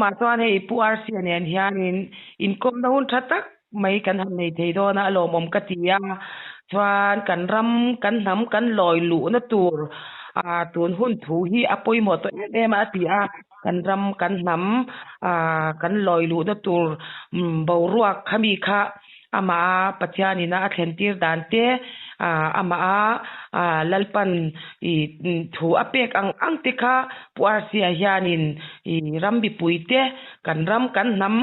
ma chuan hei PRC nen hianin inkom na hun thatak mai kan han nei thei dona alom om katia chuan kan ram kan hnam kan loi lu na tur tun hun thu hi apoi mo to ema tia kan ram kan hnam kan loi lu na tur boruak khami kha ama pathiani na thlentir dan te ama lalpan I thu apek ang tikha puarsia hianin I rambi puite kan ram kan nam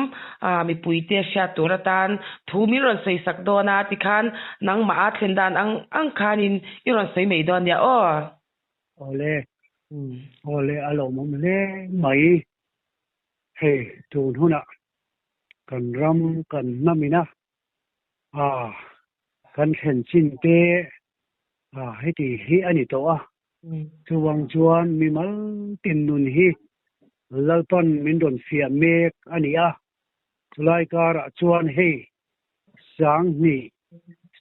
mi puite sha turatan thu miron sei sakdona tikhan nang ma thlendan ang khanin iron sei meidon ya ole alo mom le mai he tun huna kan ram kan namina kan chen chin te he ti hi ani to chuwang chuan mi mal tin nun hi lalpan min don sia mek ani chulai kara chuan he sang ni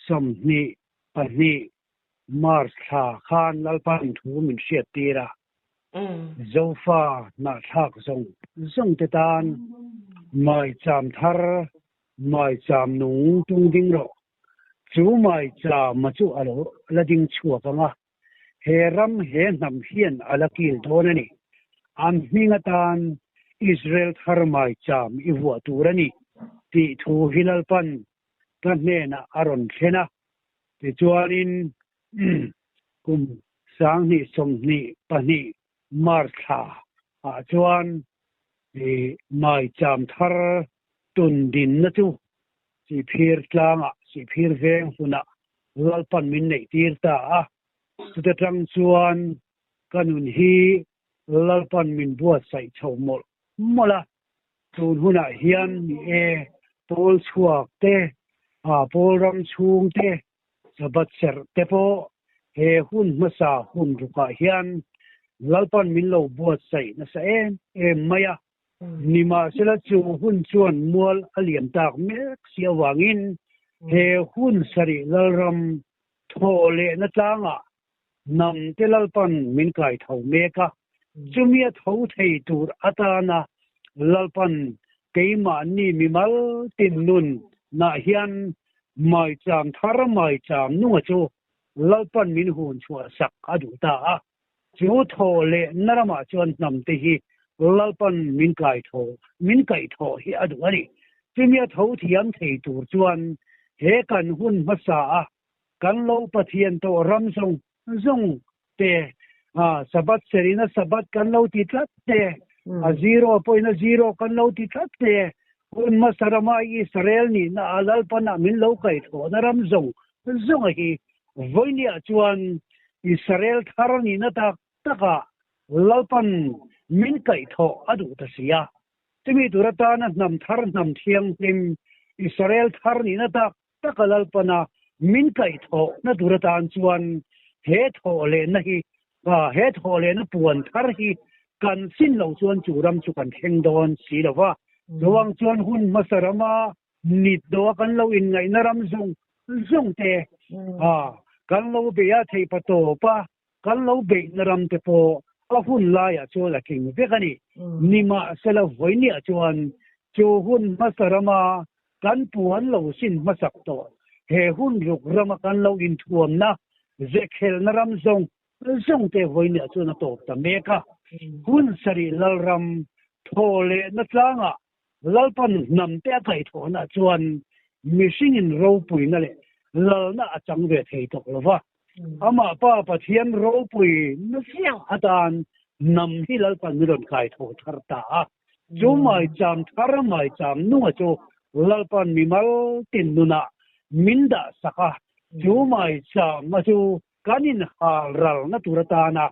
som ni pani mar tha khan lalpan thu min sia tira zofa na thak zong te tan mai cham thar mai cham nung tung ding ro chu mai cha ma chu alo la ding chua kanga he ram he nam hian alakil donani am hingatan Israel thar mai cham I huwa turani ti thu hilal pan kan ne na aron thena ti chuanin kum sang ni som ni pani mar tha chuan mai cham thar tun din na chu si phir tlanga si phir veng huna lalpan min nei tirta suta tang chuan kanun hi lalpan min buat sai chomol mola tun huna hian ni pol chuak te pol ram chung te sabat ser te po he hun masa hun ruka hian lalpan min lo buat sai na sa maya nima sela chu hun chuan mual aliam tak mek sia wangin he hun sari lalram thole na tanga nam telalpan min kai thau meka chumia thau thei tur atana lalpan keima ni mimal tin nun na hian mai cham thar mai cham nu chu lalpan min hun chua sak adu ta chu thole narama chuan nam te hi lalpan min kai tho hi adu ani chimia tho thiam thei tur chuan he kan hun masa kan lo pathian to ram zong te sabat serina sabat kan lo ti tlat te 0.0 kan lo ti tlat te hun masarama Israel ni na lalpan min lo kai tho na ram zong hi voinia chuan Israel thar ni na taka lalpan min kai tho adu ta sia timi durata na nam thar nam thiang tim Israel thar ni na taka lalpana min kai tho na durata chuan he tho le na hi he tho le na puan thar hi kan sin lo chuan churam chu kan theng don si lawa dowang chuan hun masarama nit do kan lo in ngai naram zong te kan lo be ya thei pato pa kan lo be naram te po hun la ya chu la king ve kani nima sela voini chuan chu hun masarama kan puan lo sin masak to he hun ruk rama kan lo in thuam na zekhel naram zong te voini chu na to ta meka hun sari lalram thole na tlanga lalpan nam te kai thona chuan mishing in ro pui na le lalna achang ve thei tok lova ama pa pathian ro pui na sia atan nam hi lalpan miron kai tho tharta chu mai cham thar mai cham nu chu lalpan mimal tin nuna minda saka chu mai cham ma chu kanin hal ral na turatana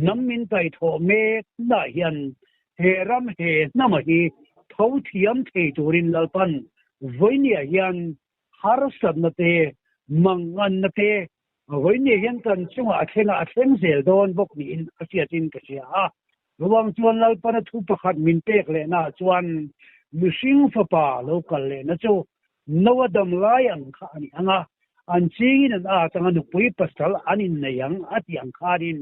nam min kai tho me na hian he ram he namahi thau thiam thei turin lalpan voinia hian har sabna te mangan na te voinia hian kan chunga atheng zel don bok ni in asiatin ka sia ruang chuan lalpan thu pakhat min pek le na chuan mishing fapa local le na chu nowadam layan kha ani anga an chingin an tanga nu pui pastal anin nayang atiang kharin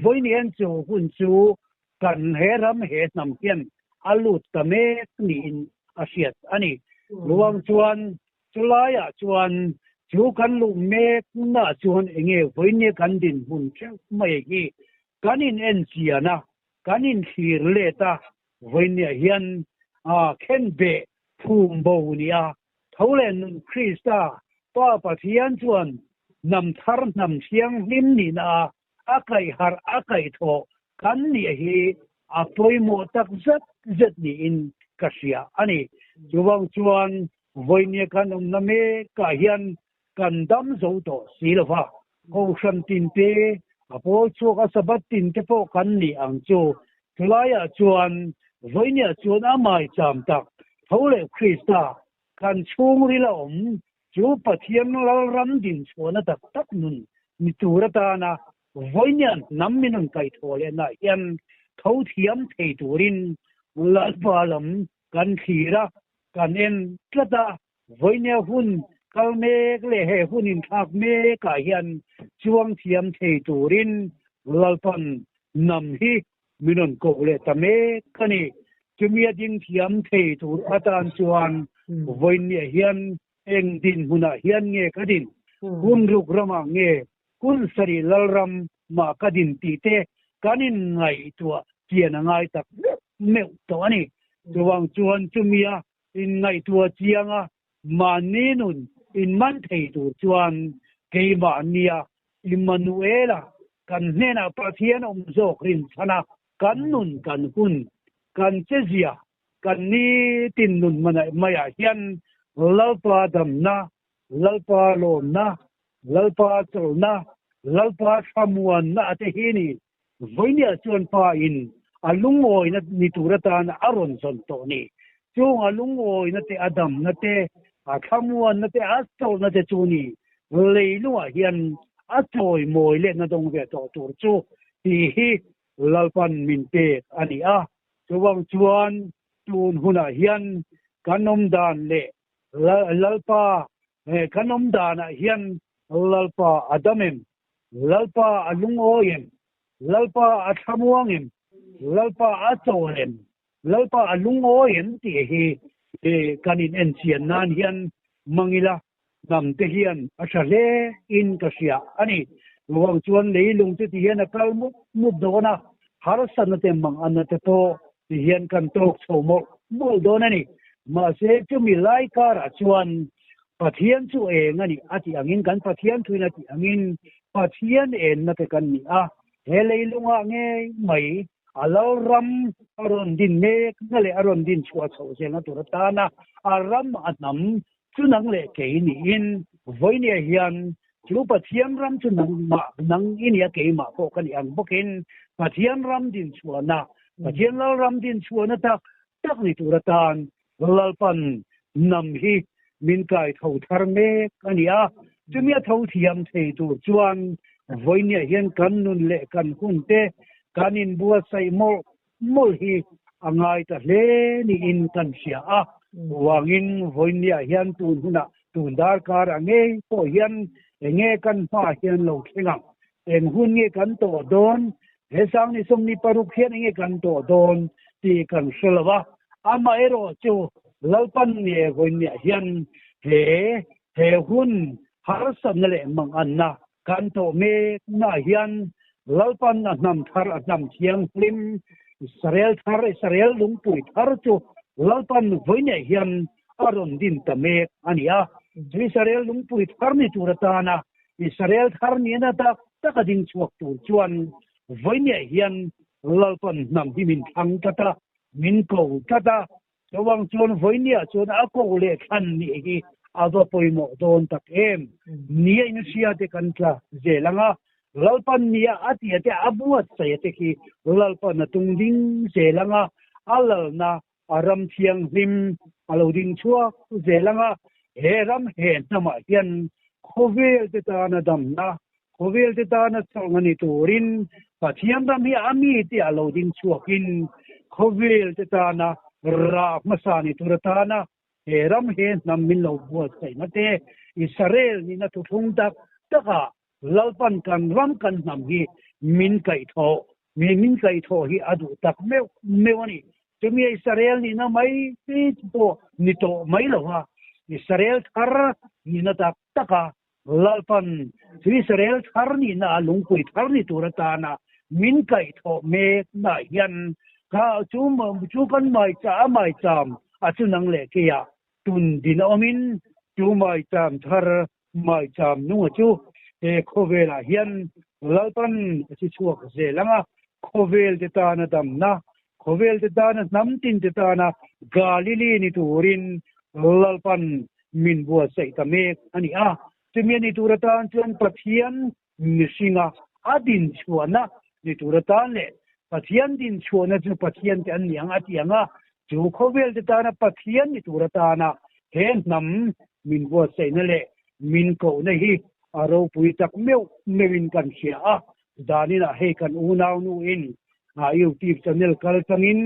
voinian chu hun chu kan heram he nam hian อลุตตะเมกนี่อาเซียอันนี้รวมชวนจุลายชวนจูกันลุเมกน่าชวนเองไว้เนี่ยกันดินหุ่นไม่กี่กันอินเอ็นเซียนะกันอินขีรเลตาไว้เนี่ยเฮียนเข็นเบภูมิโบเนียเท่าเล่นคริสตาป้าปะเทียนชวนนำทารนำเสียงลิมนี่นะอาไกหาอาไกโทกันเนี่ยฮีอาปอยโมตักจัดนี่อินกะเสียอันนี้จวงชวนไว้เนี่ยกันนำเมกะเฮียนกันดำโซโตสีลฟ้าโคชันตินเตอโปโชกสบัดตินเตโปกันนี่อังโจทลายชวนไว้เนี่ยชวนอามัยจามตักเท่าเลยคริสตากันช่วงริลอมจูปะเทียนลรำดินชวนตักนุนมิตูรตานะไว้เนี่ยน้ำมินุนไก่โทเลนะยันเท่าเทียมเทตูรินลาบาลมกันขีระกันเอ็นกระตาไว้เนี่ยหุ่นกลเมกเลเหหุ่นินทักเมกะยันช่วงเทียมเทตูรินลาปันนำฮีมินุนโกเลตเมกันี่จุมีดิงเทียมเทตูอาตานชวนไว้เนี่ยเฮียนเองดินหุนะเฮียนเงกะดินคุณรุกระมังเงคุณสรีลลรำมากะดินตีเตกันินไงตัวเจียนไงตักเมวตัวนี้จวงชวนจุมีอินไงตัวเจียงมานีนุนอินมันเทตูชวนเกมาเนียอิมานูเอลกันเนนะประเทียนโซกรินชนะกันนุนกันคุณกันเจเซียกันนี้ตินนุนมันไม่อยากเห็นลาปาดำนะลาปาโลนะลาปาโตนะลาปาสมวนนะเตหินีไว้เนี่ยชวนพาอินอลุงโอยนะนิตุรตานอารอนสนโตนี่จงอลุงโอยนะเตอดัมนะเตสมวนนะเตอัสโตนะเตจูนี่เลยลุงเห็นอัตโอยโมยเลนะตรงเวตตูจูที่ลาปันมินเตอันนี้จวงชวนจูนหุนะเฮียนกันนมดานเลลลปากันนมดานเฮียนลลปาอดัมมลลปาอลุงโอยมลลปาอัตมวงมลลปาอัตโอยมลลปาอลุงโอยมที่กันอินเอ็นเซียนนานเฮียนมังอิลานำเตเฮียนอาชาเลอินกะเสียอันนี้จวงชวนเลยลุงที่เฮียนกลมุดโดนะหารสันเตมังอันเตโตที่เฮียนกันโตกโสมมุดโดนะนี่มาเสกจะมีหลายการชวนปะเทียนชูเองนี่อาทิอังอินกันปะเทียนทุนอาทิอังอินปะเทียนเองนะเตกันนี่เฮเลยลุงเงยไม่ลารำอารอนดินเมกนั่นแหละอารอนดินชัวโซเซนะตุรตานะอารำอันนำจุนังเละเกนี่อินไว้เนี่ยเฮียนจูปะเทียนรำจุนังมานังอินยาเกมาพวกกันอย่างพวกอินปะเทียนรำดินชัวนะปะเทียนลารำดินชัวนะตักนี่ตุรตานลาปันนำฮีมินไก่เท่าทารเมกันเนี่ยจะมีเท่าเทียมเทตูจวนไว้เนี่ยเห็นกันนุนเละกันหุ่นเตกันินบัวใส่โมฮีอ่างไงแต่เลนี่อินกันเสียวางอินไว้เนี่ยเห็นตูนหุ่นตูนดาร์การอังเงยพอเห็นเงยกันฟ้าเห็นเราเข่งเอ็นหุ่นเงยกันโตโดนเฮสังนิสมนิปรุกเห็นเงยกันโตโดนตีกันเสลวะอามาเอโรจูลาปันเนี่ยคนเนี่ยเห็นเฮหุ่นหารสันเลยมังอันนะกันโตเมน่าเห็นลาปันนำทาร์นำเชียงฟิมอิสราเอลทาร์อิสราเอลลุงปุยทาร์จูลาปันคนเนี่ยเห็นอารอนดินตะเมกอันนี้อิสราเอลลุงปุยทาร์นี่ตุรตานะอิสราเอลทาร์นี่นะตักดิ่งชวกตูจวนคนเนี่ยเห็นลาปันนำที่มินทังกะตามินโกกะตาจวงชวนไว้เนี่ยชวนอาโกเลขันนี่อาตัวปอยโมโดนตักเนี่ยอินเสียเตกันจ้าเจลังลลปันเนี่ยอาทิตย์อาบัวใส่เตคีลลปันตุงดิ้งเจลังอัลลนะอารมเทียงริมอัลดิ้งชัวเจลังเฮรัมเฮนทมาเฮียนโคเวลเตตานะดัมนะโคเวลเตตานะสองนิตูรินปัจจัยรัมฮีอามีที่อัลดิ้งชัวกินโคเวลเตตานะราบมาสานิตุรตานะเฮรัมเฮนนำมินโลบัวใส่นะเตอิสราเอลนี่นะทุกตักตะกะลาปันกันรัมกันนำฮีมินไก่โตมินไก่โตฮีอดุตักเมวนี่จ จะมีอิสราเอลนี่นะไม่ที่ตัวนี่ตัวไม่หรอวะอิสราเอลทาร์นี่นะตะกะลาปันอิสราเอลทาร์นี่นะลุงคุยทาร์นี่ตัวตานะมินไก่ทอเมกนายันข้าจูกันไม่จามอาจุนังเลกียาตุนดินอมินจูไม่จามทาร์ไม่จามนัวจูโคเวลายันลาปันที่ชัวกเซลังะโคเวลเตตานะดำนะโคเวลเตตานะน้ำตินเตตานะกาลิลีนิตูรินลาปันมินบัวใส่ตะเมกอันนี้จะมีนิตูรตานจวนปะเทียนนิสิงะอดินชัวนะนิตูรตานเลปะเทียนดินชัวนะจูปะเทียนอันยังอติยังจูโคเวลเตตานะปะเทียนนิตูรตานะเห็นนำมินบัวใส่นั่นแหละมินโกนะฮีอารปุยตักเมวเมวินกันเสียดานี่นะให้กันอูนาวนูอินอยู่ที่ชแนลกัลตังอิน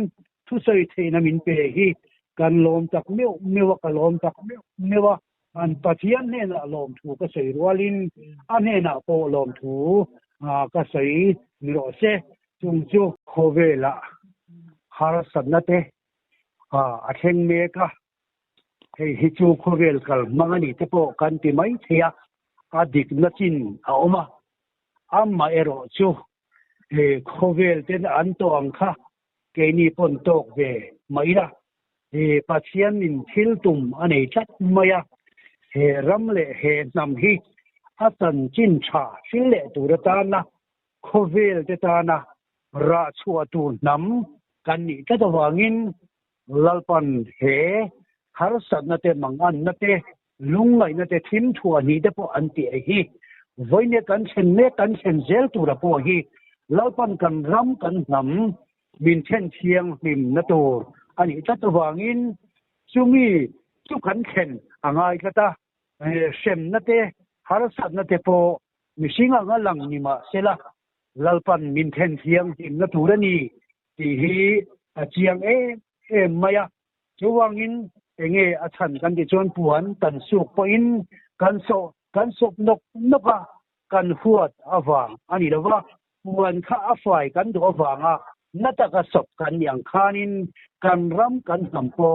ทุสัยเทนะมินเปฮีกันลมตักเมวกันลมตักเมวอันปะเทียนเนี่ยนะลมถูก็ใส่รัวลินอันเนี่ยนะโปลมถูก็ใส่นิโรเซจุงจูโคเวละฮาร์สันนะเตอาเทงเมกะให้ฮิจูโคเวลกัลมังนี่เตโปกันติไม่เทียadik natin aoma amma ero chu khovel ten anto angkha keini pontok ve maira pathian min thiltum anei chat maya he ramle he nam hi atan chin tha sile turatana khovel tetana ra chuatu nam kan ni tatawangin lalpan he har sanate mangan nate lungai na te thim thua ni de po anti hi voine kan chen zel tu ra po hi lalpan kan ram kan nam min chen thiang him na to ani tatawangin chumi chu kan chen angai kata sem na te har sat na te po misinga nga lang ni ma sela lalpan min chen thiang him na tu ra ni ti hi chiang maya chuwangin enge achan kan ti chon puan tan suk po in kan sok noka kan huat awang ani lawa puan kha afai kan do awanga nataka sop kan yang khanin kan ram kan hampo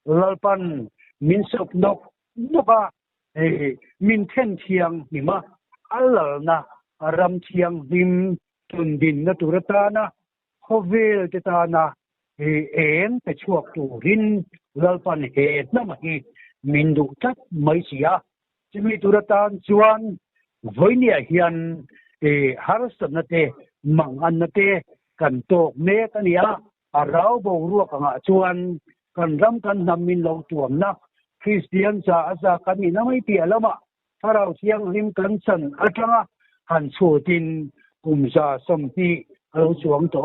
lalpan min sok noka min then thiang nima alalna ram thiang dim tun din na turatana khovel tetana em pe chuak tu rin lalpan he na hi mindu chat mai sia chimi turatan chuan voinia hian harsanate manganate kan tok me kania arau bo ruak anga chuan kan ram kan namin lo tuamna Christian sa asa kami na mai pi alama farau siang lim kan san atanga han chutin kumsa somti alo chuang to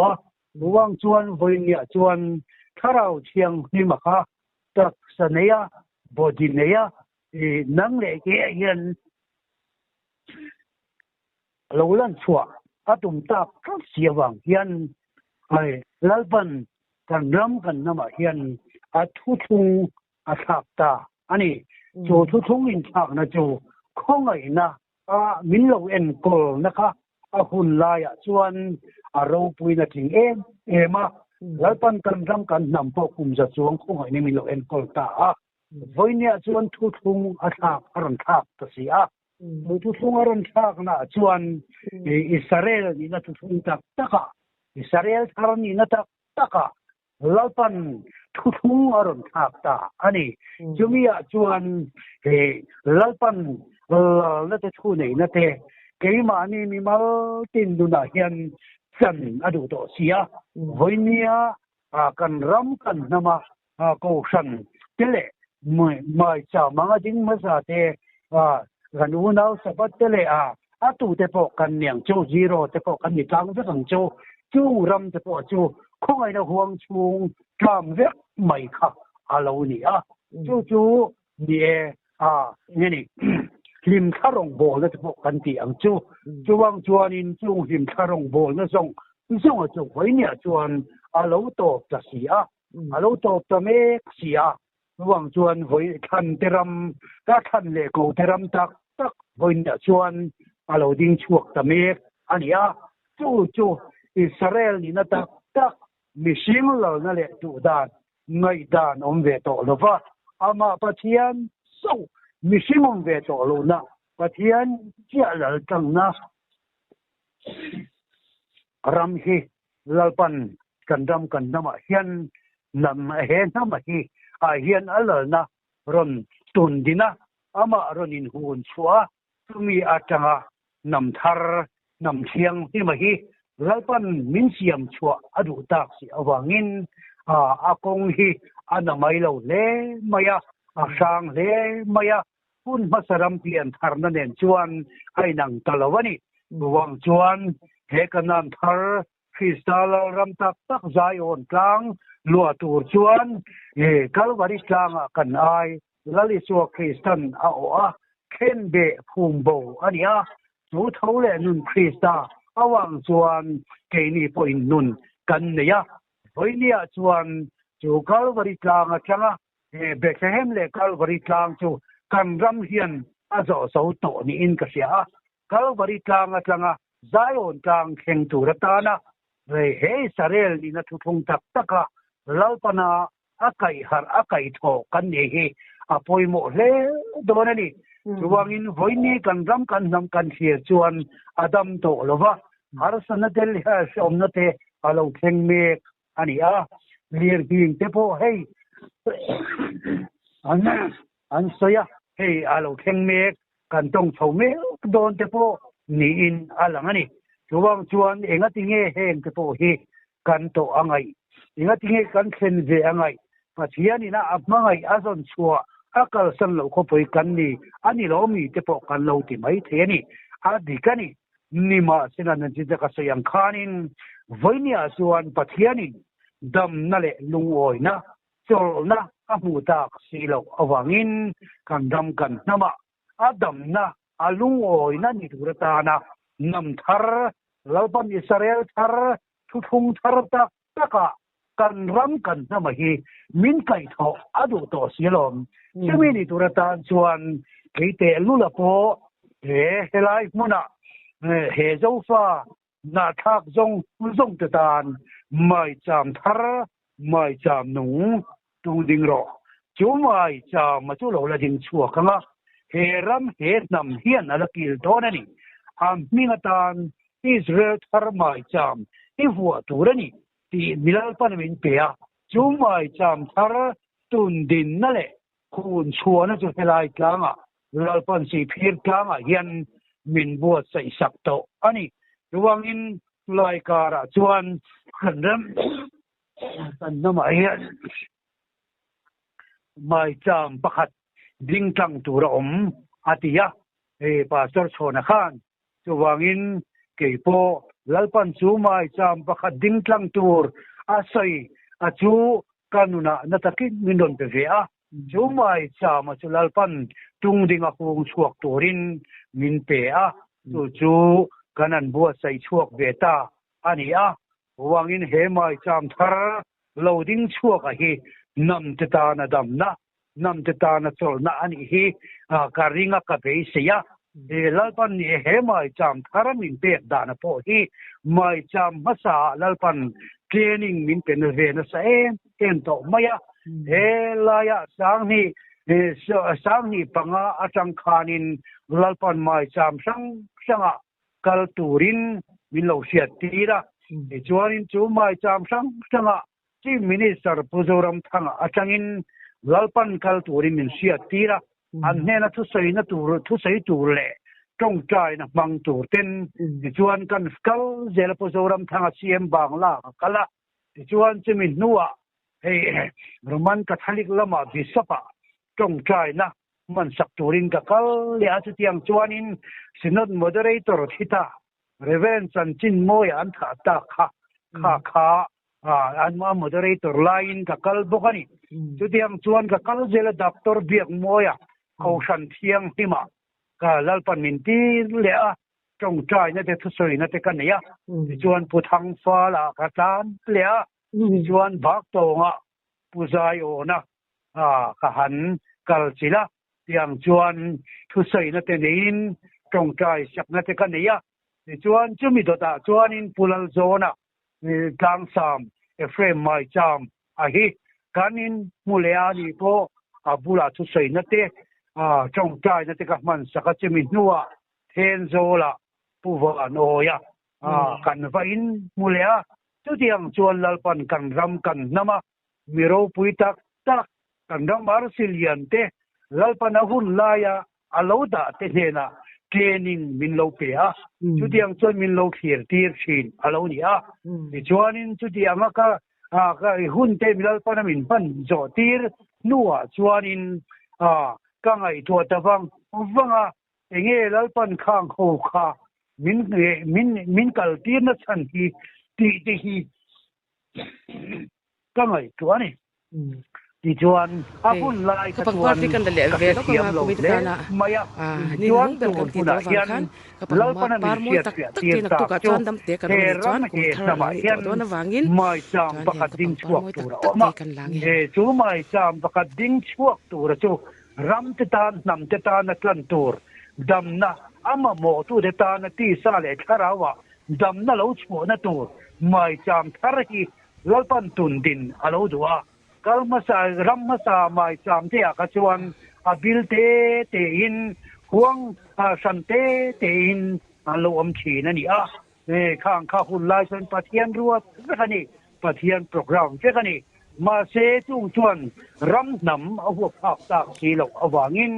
luang chuan voinia chuan tharau chiang ni makha tak saneya bodineya nang le ke hian lolan chua atum tak thak siawang hian ai lalpan kan ram kan nama hian athuthung athakta ani chu thuthung in thak na chu khongai na min lo en kol na kha a hun la ya chuan aro puina thing ema lalpan kan ram kan nam po kum za chuang khongai ni min lo en kol ta voinia chuan thuthung athak aran thak ta sia thuthung aran thak na chuan Israel ni na thuthung tak taka Israel tharan ni na tak taka lalpan thuthung aran thak ta ani chumia chuan lalpan la te thu nei na te keima ni mi mal tin du na hian san adu to sia voinia kan ram kan nama ko san tele mai cha manga ding ma sa te gan u nau sabat tele atu te po kan niang chu zero te po kan ni tang te sang chu ram te po chu khongai na huang chung kam ve mai kha alo ni chu ni ni lim tharong bol na te po kan ti ang chu wang chuan in chung lim tharong bol na song chu voinia chuan alo to ta sia alo to ta me sia wang chuan voi than teram ka than le ko teram tak voinia chuan alo ding chuak ta me ania chu Israel ni na tak มีสิ่งเหล่านั่นแหละตุดานไงดานอมเวโตโลวะอามาปะเทียนสู้มีสิ่งอมเวโตโลนะปะเทียนเจ้าหลังจังนะรำฮีลลปันกันรำกันนำเฮียนนำเห็นนำฮีเฮียนอะไรนะรอนตุนดินะอามาโรนินหูนชัวตุมีอาจังนำทาร์นำเชียงที่มาฮีลลปันมินเสียมชัวอดุตักสิอวังินอากงฮีอันไม่เล่าเล่มายาช่างเล่มายาคุณมาสรำเปลี่ยนทาร์นั่นเองชวนไอ้นังตะละวันนี้วังชวนเฮกันนันทาร์คริสตัลรำตักตักใจอ่อนกลางลัวตูชวนกัลวาริกลางกันไอลลิสัวคริสตันเคนเบภูมิโบอันนี้จูเท่าเลนุนคริสตาวังชวนเกนี่พอินนุนกันเนี่ยพอเนี่ยชวนจูกัลวาริกลางจังเบคเฮมเลกัลวาริกลางจูกันรำเฮียนอาจจะสาวโตนี่อินก็เสียกัลวาริกลางจังใจอ่อนกลางเข่งตูรตานะเฮสเรลนี่นะทุกทักตะกะลาปนาอาไก่หาอาไก่โถกันเนี่ยปอยโมเลโดนนี่ชวงินไว้นี่กันรำกันนำกันเสียชวนอดัมโตลวะหารสนเดลฮะชมนเตอาลงเข่งเมกอันนี้เลียร์บิงเตโพเฮอันเสียเฮอาลงเข่งเมกกันตรงชมเมกโดนเตโพนี่อินอาลังนี่ชวนเองติเงเฮงเตโพเฮกันโตอังไงเองติเงกันเซนเจอังไงปัจจัยนี้นะอับมังไงอาจนชัวกัลสันเราขบไปกันนี่อันนี้เรามีเตโพกันเราที่ไม่เทนี่ดีกันนี่นี่มาสินันจิตกษยังขานินวันนี้ส่วนปัจจัยนี้ดำนั่นแหละลุงโอยนะโจลนะอาหูตากสีเหลาอวังินกันดำกันนะมาดำนะลุงโอยนะนี่ตุรตานะนำทาร์ลาวปันอิสราเอลทาร์ทุทุงทาร์ตะกะกันรำกันนะมาฮีมินไก่ทออดุโตสีลมจะมีนี่ตุรตาส่วนเกยเตลุละโปเฮลายมุนะเฮเจ้าฟ้านาทักจงตะตานไม่จามทาร์ไม่จามหนูตุงดิงรอจูไม่จามมาจูโลละดิงชัวกันละเฮรัมเฮนำเฮียนอะไรกิลโตนันนี่มีงตานอิสราเอลทาร์ไม่จามที่หัวตูรนี่ที่มิลล์ปันมินเปียจูไม่จามทาร์ตุนดินนั่นแหละคุณชัวนะจูเฮลายกลางมิลล์ปันสีพีร์กลางยันมินบัวใส่สักโตอันนี้ระวังอินลายการชวนกันเริ่มกันน้ำไม่จามประคัดดิ้งจังตัวรอมอาทิยาปาสตอร์โชนขันระวังอินเกี่ยวกับลลปันจูไม่จามประคัดดิ้งจังตัวอาศัยจูกันุนะนัตกินมินดอนเปเวียจูไม่จามจูลลปันตุงดิ้งอาคงชวกตัวรินมินเปียจูกันนันบัวใส่ชวกเวตาอันนี้วังอินเฮไม่จามทาร์เราดิ้งชวกนำติตานาดำนะนำติตานาโซลนะอันนี้การิงกับเบสยาลลปันนี่เฮไม่จามทาร์มินเปียดานาโพฮีไม่จามภาษาลลปันเทรนนิ่งมินเป็นเวนัสเอ็นโตมายาเฮลายาสังฮีปังอาจังคานินลลปันไม่จามสังกัลตูรินมิลโลเซียตีระจวนอินจูไม่จามสังที่มินิสเตอร์ปุจรมทั้งอาจารย์ลลปันกัลตูรินมินเซียตีระอันนี้นะทุสัยนะทุสัยตูเล่จงใจนะบังตูเต็นจวนกันกัลเจลปุจรมทั้งเสียมบางลากัลจวนจะมินนัวโรมันคาทอลิกละมาดิสปะจงใจนะมันสักตูรินกับกัลเลียจุดยังจวนอินสินอดโมเดเรเตอร์ทิตาเรเวนสันจินโมยอันถาตาข้าอันมาโมเดเรเตอร์ไลน์กับกัลบุกันีจุดยังจวนกับกัลเจลด็อกเตอร์เบียกโมยเขาชันเทียงที่มากับลลปันมินตีเลียจงใจนะเด็กทุสอยนะเด็กกันเนี่ยจวนผู้ทังฟ้าละกัจานเลียจวนบักโตงผู้ใจโอนะขหันกัลจิละยังจวนทุสอยนะเด็กนินจงใจสักนะเด็กกันเนี่ยจวนจุมิโตตาจวนอินปุลลโซนะกลางสาม frame mai cham a hi kanin mulea ni po abula chu sei na te chong tai na te ka man saka chemi nuwa then zola puwa noya kan va in mulea chu tiang chuan lalpan kan ram kan nama miro puitak tak kan ram mar silian te lalpan hun laya aloda te hena training min lo pe chu tiang chuan min lo khir tir thin alo ni ti chuanin chu tiang ka hun te milal panamin pan zo tir nuwa chuanin ka ngai thua tawang wanga enge lalpan khang kho kha min kal tir na chan hi ti hi ka ngai chuani ti chuan apun lai ka chuan kan le ve ko ma ko mit kana ni chuan tu ti to kan ka pa par mo tak ti na tu ka chuan dam te kan chuan ku thar to na wangin mai cham pakat ding chuak tu ra ma chu mai cham pakat ding chuak tu ra chu ram te tan nam te tan na tlan tur dam na ama mo tu te tan na ti sa le kharawa dam na lo chu na tur mai cham thar hi lalpan tun din alo duwa kalmasa rammasa mai cham te ka chuan abilte te in huang sante te in alo am chi na ni khang kha hun lai san pathian ruat khani pathian program che khani ma se chung chuan ram nam a hu phak tak si lo awangin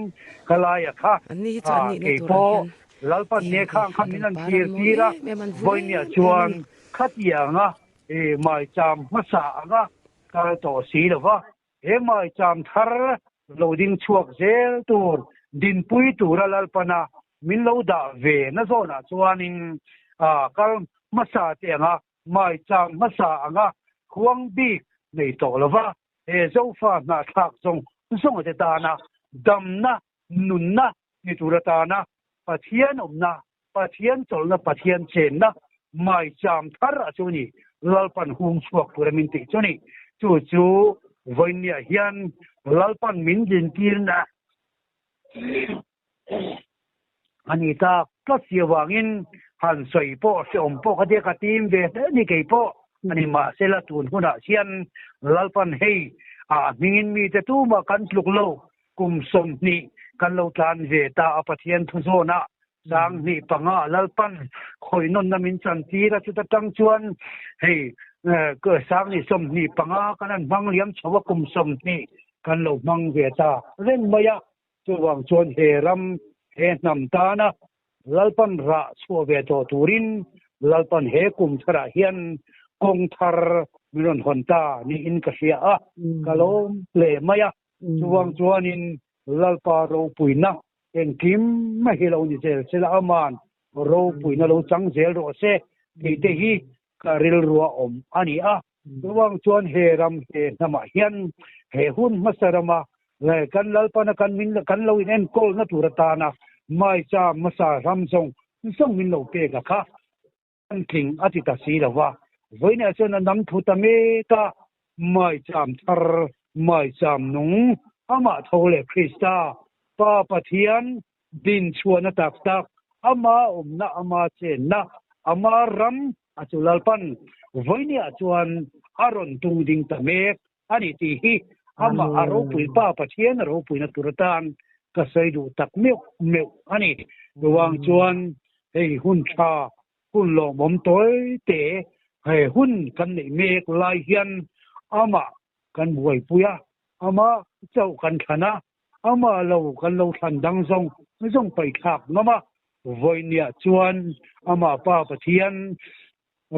kalaya kha ani chan ni ke po lalpan ne khang khamin an thir tira voinia chuan khatianga mai cham masa anga ka to si lo wa mai cham thar loading chuak zel tur din pui tur lalpana min lo da ve na zona chuanin kal masa te anga mai cham masa anga huang bi nei to lo wa zo fa na thak song song te ta na dam na nun na ni turata na pathian omna pathian cholna pathian chen na mai cham thar achuni lalpan hung chuak turamin ti chuni chu voinia hian lalpan min din tir na anita kasia wangin han soi po se om po kade ka tim ve ni ke po ani ma sela tun huna sian lalpan hei mingin mi te tu ma kan tluk lo kum som ni kan lo tlan ve ta apathian thu zona sang ni panga lalpan khoinon namin chan tira chu ta tang chuan hei ke sang ni som ni panga kanan mang liam chawa kum som ni kan lo mang ve ta ren maya chuwang chuan heram he nam ta na lalpan ra chho ve to turin lalpan he kum thara hian kong thar miron honta ni in ka sia kalom le maya chuwang chuanin lalpa ro puina en kim ma hilo ni sel sela aman ro puina lo chang zel ro se te hi karil ruwa om ani chuwang chuan heram he nama hian he hun masarama le kan lalpana kan min kan lo in en kol na turata na mai cha masa ramsong song min lo pe ka kha an king atita si lawa voina chona nam thuta me ka mai cham thar mai cham nung ama thole krista pa pathian din chuana tak tak ama omna ama chen na ama ram achulalpan voinia chuan aron tung ding ta mek ani ti hi ama aro pui pa pathian aro pui na turatan ka saidu tak meu ani duwang chuan hei hun tha hun lo mom toy te hei hun kan nei mek lai hian ama kan buai puya ama chau kan thana ama lo kan lo than dang zong pai khak ngama voinia chuan ama pa pathian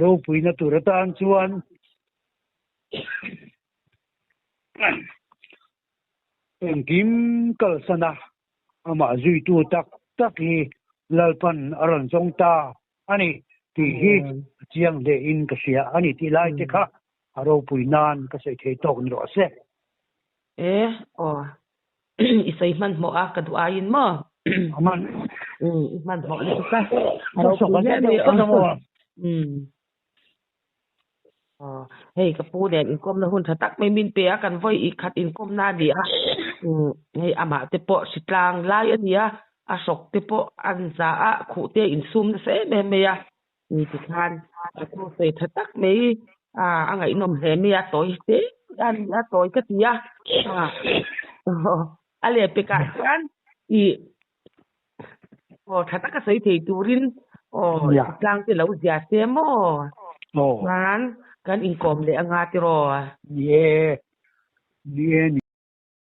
ro pui na turatan chuan engkim kalsana ama zui tu tak hi lalpan aron jongta ani ti hi chiang de in ka sia ani ti lai te kha aro puinan ka sei thei tok ni ro se isai man mo ka du ayin mo aman man mo ni ka aro so ka de mo hei ka pu den in kom na hun thatak mai min pe kan voi i khat in kom na dia hei ama te po sitlang lai ania a sok te po an za a khu te in sum se me ya ni ti khan a tu se thatak mai angai nom he mi a toy te an a toy ka tia ale peka kan I thata ka sai thei turin tlang te lo zia te mo kan in kom le anga ti ro ye